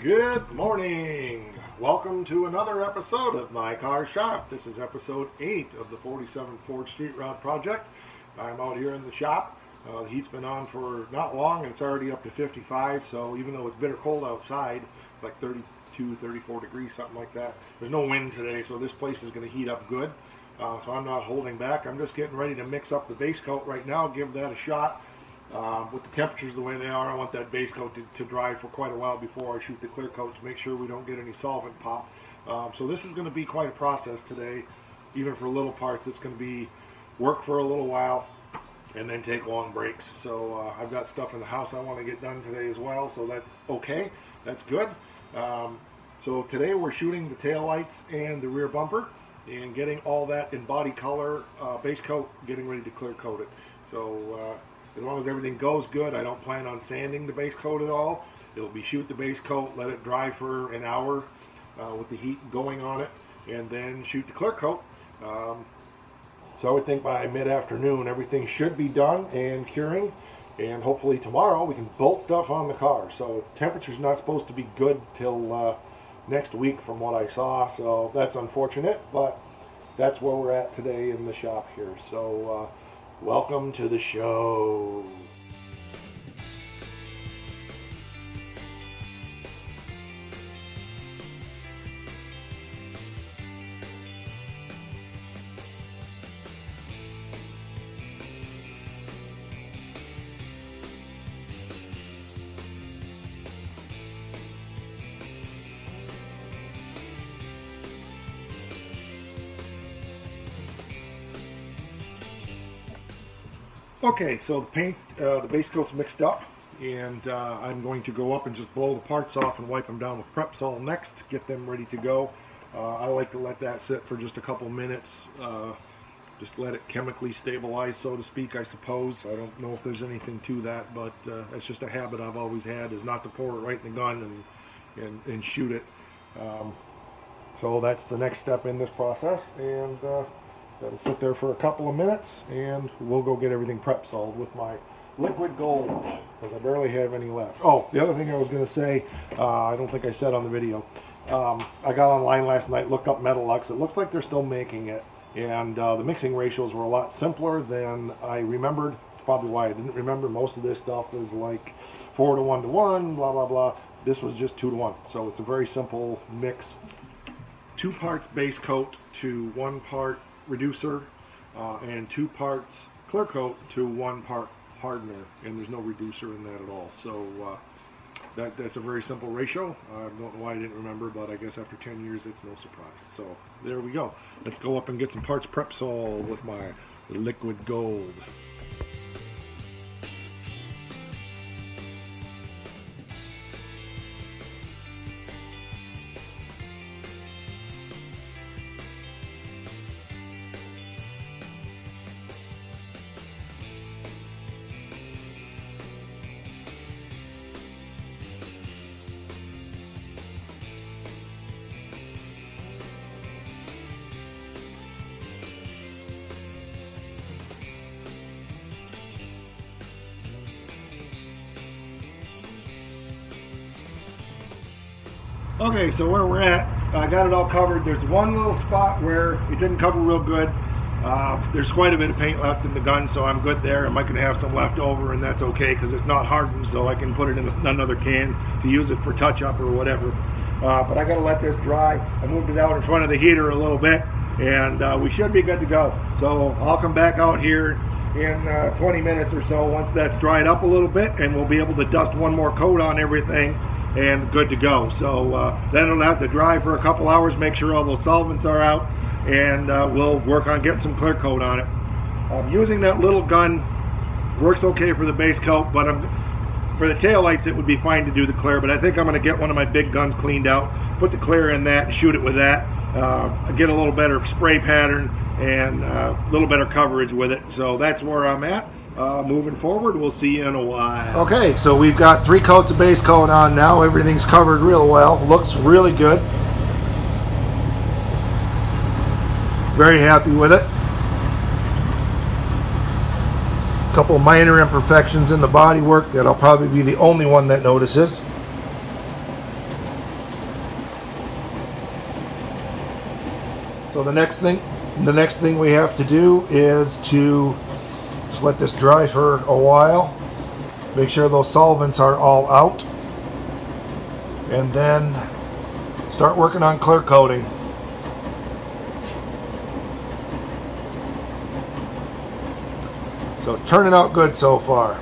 Good morning. Welcome to another episode of My Car Shop. This is episode 8 of the 47 Ford Street Rod project. I'm out here in the shop. The heat's been on for not long and it's already up to 55, so even though it's bitter cold outside, it's like 32, 34 degrees, something like that. There's no wind today, so this place is going to heat up good. So I'm not holding back. I'm just getting ready to mix up the base coat right now, give that a shot. With the temperatures the way they are, I want that base coat to dry for quite a while before I shoot the clear coat to make sure we don't get any solvent pop. So this is going to be quite a process today. Even for little parts, it's going to be work for a little while and then take long breaks. So I've got stuff in the house I want to get done today as well, so that's okay. That's good. So today we're shooting the tail lights and the rear bumper and getting all that in body color, base coat, getting ready to clear coat it. So as long as everything goes good, I don't plan on sanding the base coat at all. It'll be shoot the base coat, let it dry for an hour with the heat going on it, and then shoot the clear coat. So I would think by mid-afternoon everything should be done and curing, and hopefully tomorrow we can bolt stuff on the car. So temperature's not supposed to be good till next week from what I saw, so that's unfortunate, but that's where we're at today in the shop here. So welcome to the show. Okay, so the paint, the base coat's mixed up, and I'm going to go up and just blow the parts off and wipe them down with Prep-Sol next, get them ready to go. I like to let that sit for just a couple minutes, just let it chemically stabilize, so to speak, I suppose. I don't know if there's anything to that, but it's just a habit I've always had, is not to pour it right in the gun and shoot it. So that's the next step in this process, and that'll sit there for a couple of minutes, and we'll go get everything Prep-Soled with my liquid gold, because I barely have any left. Oh, the other thing I was going to say, I don't think I said on the video, I got online last night, looked up Metalux. It looks like they're still making it, and the mixing ratios were a lot simpler than I remembered. It's probably why I didn't remember. Most of this stuff is like 4 to 1 to 1, blah, blah, blah. This was just 2 to 1, so it's a very simple mix. 2 parts base coat to 1 part reducer, and 2 parts clear coat to 1 part hardener, and there's no reducer in that at all. So that's a very simple ratio. I don't know why I didn't remember, but I guess after 10 years it's no surprise. So there we go. Let's go up and get some parts Prep-Sol with my liquid gold. Okay, so where we're at, I got it all covered. There's one little spot where it didn't cover real good. There's quite a bit of paint left in the gun, so I'm good there. I might gonna have some left over, and that's okay because it's not hardened, so I can put it in another can to use it for touch-up or whatever. But I gotta let this dry. I moved it out in front of the heater a little bit, and we should be good to go. So I'll come back out here in 20 minutes or so once that's dried up a little bit, and we'll be able to dust one more coat on everything and good to go. So then it'll have to dry for a couple hours, make sure all those solvents are out, and we'll work on getting some clear coat on it. Using that little gun works okay for the base coat, but for the tail lights it would be fine to do the clear, but I think I'm going to get one of my big guns cleaned out, put the clear in that and shoot it with that. Get a little better spray pattern and a little better coverage with it. So that's where I'm at. Moving forward, we'll see you in a while. Okay, so we've got 3 coats of base coat on now. Everything's covered real well. Looks really good. Very happy with it. A couple of minor imperfections in the bodywork that I'll probably be the only one that notices. So the next thing we have to do is to just let this dry for a while. Make sure those solvents are all out. And then start working on clear coating. So turning out good so far.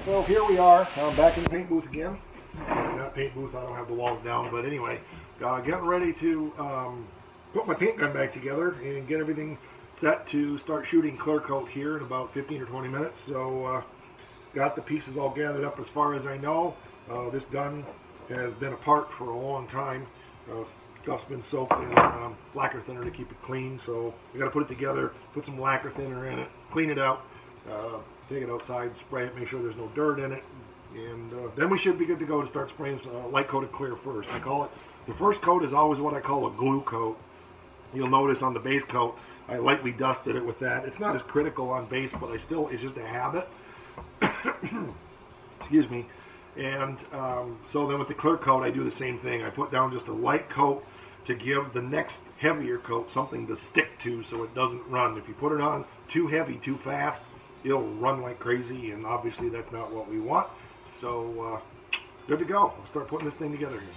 So here we are. I'm back in the paint booth again. Not paint booth, I don't have the walls down, but anyway, getting ready to put my paint gun back together and get everything set to start shooting clear coat here in about 15 or 20 minutes. So got the pieces all gathered up as far as I know. This gun has been apart for a long time. Stuff's been soaked in lacquer thinner to keep it clean, so we got to put it together, put some lacquer thinner in it, clean it out, take it outside, spray it, make sure there's no dirt in it, and then we should be good to go to start spraying some light coated clear first. I call it, the first coat is always what I call a glue coat. You'll notice on the base coat I lightly dusted it with that. It's not as critical on base, but it's just a habit. Excuse me. And so then with the clear coat I do the same thing. I put down just a light coat to give the next heavier coat something to stick to so it doesn't run. If you put it on too heavy too fast, it'll run like crazy, and obviously that's not what we want. So good to go. We'll start putting this thing together here.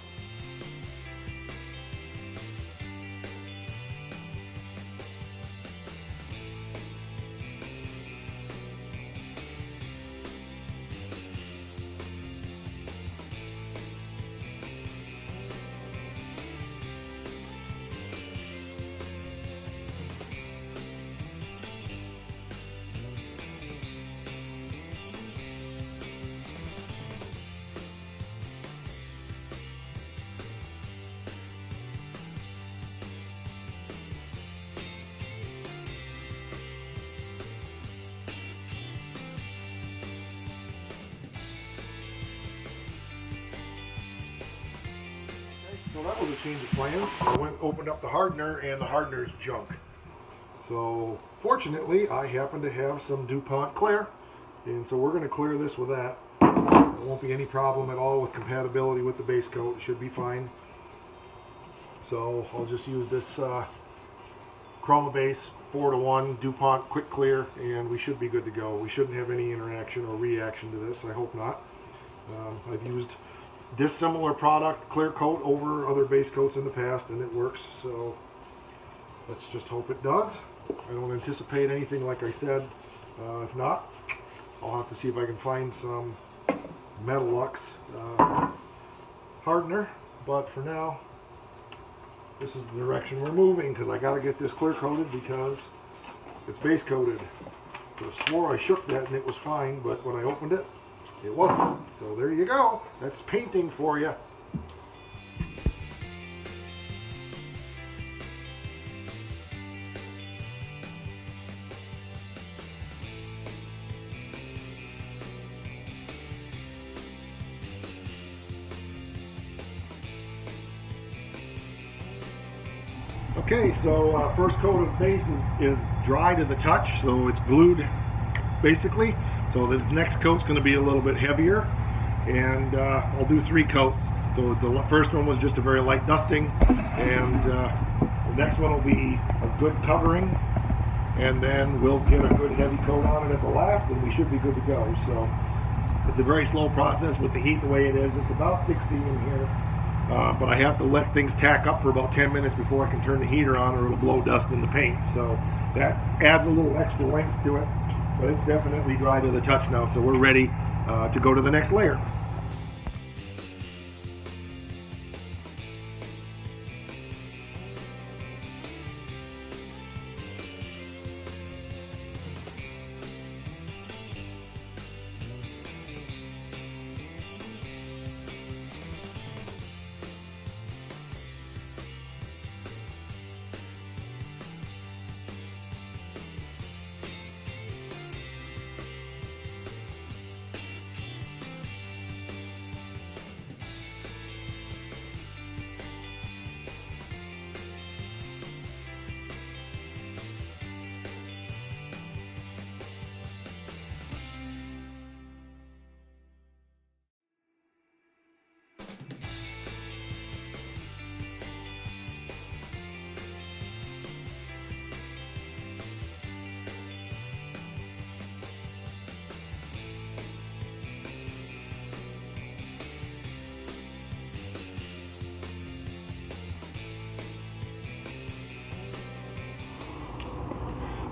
So that was a change of plans. I opened up the hardener, and the hardener's junk. So fortunately, I happen to have some DuPont clear, and so we're going to clear this with that. There won't be any problem at all with compatibility with the base coat. It should be fine. So I'll just use this Chroma Base 4:1 DuPont Quick Clear, and we should be good to go. We shouldn't have any interaction or reaction to this. I hope not. I've used this similar product, clear coat, over other base coats in the past, and it works, so let's just hope it does. I don't anticipate anything, like I said. If not, I'll have to see if I can find some Metalux hardener, but for now this is the direction we're moving, because I got to get this clear coated because it's base coated. I swore I shook that and it was fine, but when I opened it, it wasn't. So there you go. That's painting for you. Okay, so first coat of base is dry to the touch, so it's glued basically. So this next coat's going to be a little bit heavier, and I'll do 3 coats. So the first one was just a very light dusting, and the next one will be a good covering, and then we'll get a good heavy coat on it at the last, and we should be good to go. So it's a very slow process with the heat the way it is. It's about 60 in here, but I have to let things tack up for about 10 minutes before I can turn the heater on, or it'll blow dust in the paint. So that adds a little extra length to it. But it's definitely dry to the touch now, so we're ready to go to the next layer.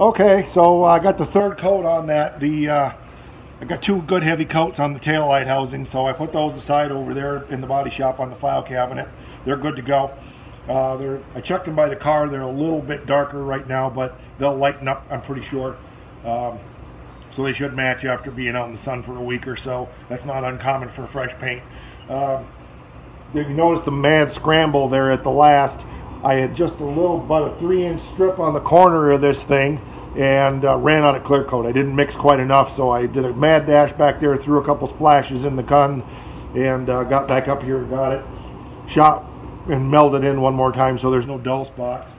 Okay, so I got the third coat on that. I got two good heavy coats on the tail light housing, so I put those aside over there in the body shop on the file cabinet. They're good to go. I checked them by the car. They're a little bit darker right now, but they'll lighten up, I'm pretty sure. So they should match after being out in the sun for a week or so. That's not uncommon for fresh paint. If you notice the mad scramble there at the last, I had just about a 3-inch strip on the corner of this thing and ran out of clear coat. I didn't mix quite enough, so I did a mad dash back there, threw a couple splashes in the gun, and got back up here and got it shot and melded in one more time so there's no dull spots.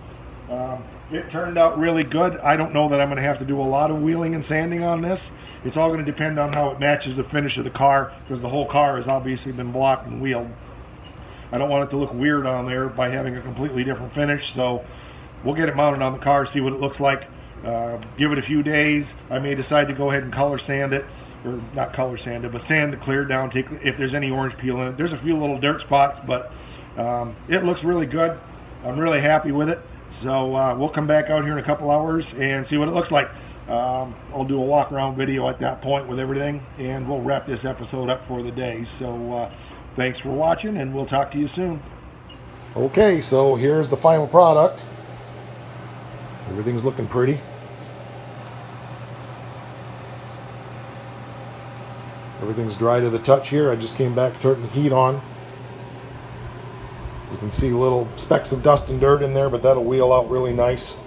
It turned out really good. I don't know that I'm going to have to do a lot of wheeling and sanding on this. It's all going to depend on how it matches the finish of the car, because the whole car has obviously been blocked and wheeled. I don't want it to look weird on there by having a completely different finish, so we'll get it mounted on the car, see what it looks like. Give it a few days. I may decide to go ahead and color sand it, or not color sand it, but sand the clear down, take if there's any orange peel in it. There's a few little dirt spots, but it looks really good. I'm really happy with it. So we'll come back out here in a couple hours and see what it looks like. I'll do a walk around video at that point with everything, and we'll wrap this episode up for the day. So thanks for watching, and we'll talk to you soon. Okay, so here's the final product. Everything's looking pretty. Everything's dry to the touch here. I just came back, turned the heat on. You can see little specks of dust and dirt in there, but that'll wheel out really nice.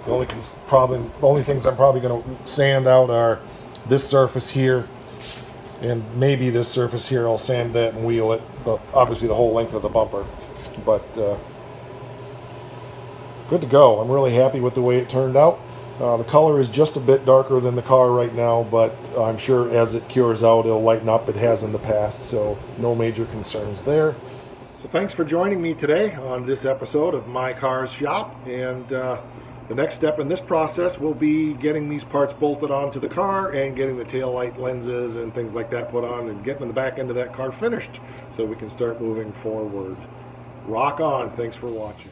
The only things I'm probably going to sand out are this surface here, and maybe this surface here. I'll sand that and wheel it, but obviously the whole length of the bumper. But good to go. I'm really happy with the way it turned out. The color is just a bit darker than the car right now, but I'm sure as it cures out, it'll lighten up. It has in the past, so no major concerns there. So thanks for joining me today on this episode of My Car's Shop, and the next step in this process will be getting these parts bolted onto the car and getting the taillight lenses and things like that put on and getting the back end of that car finished so we can start moving forward. Rock on. Thanks for watching.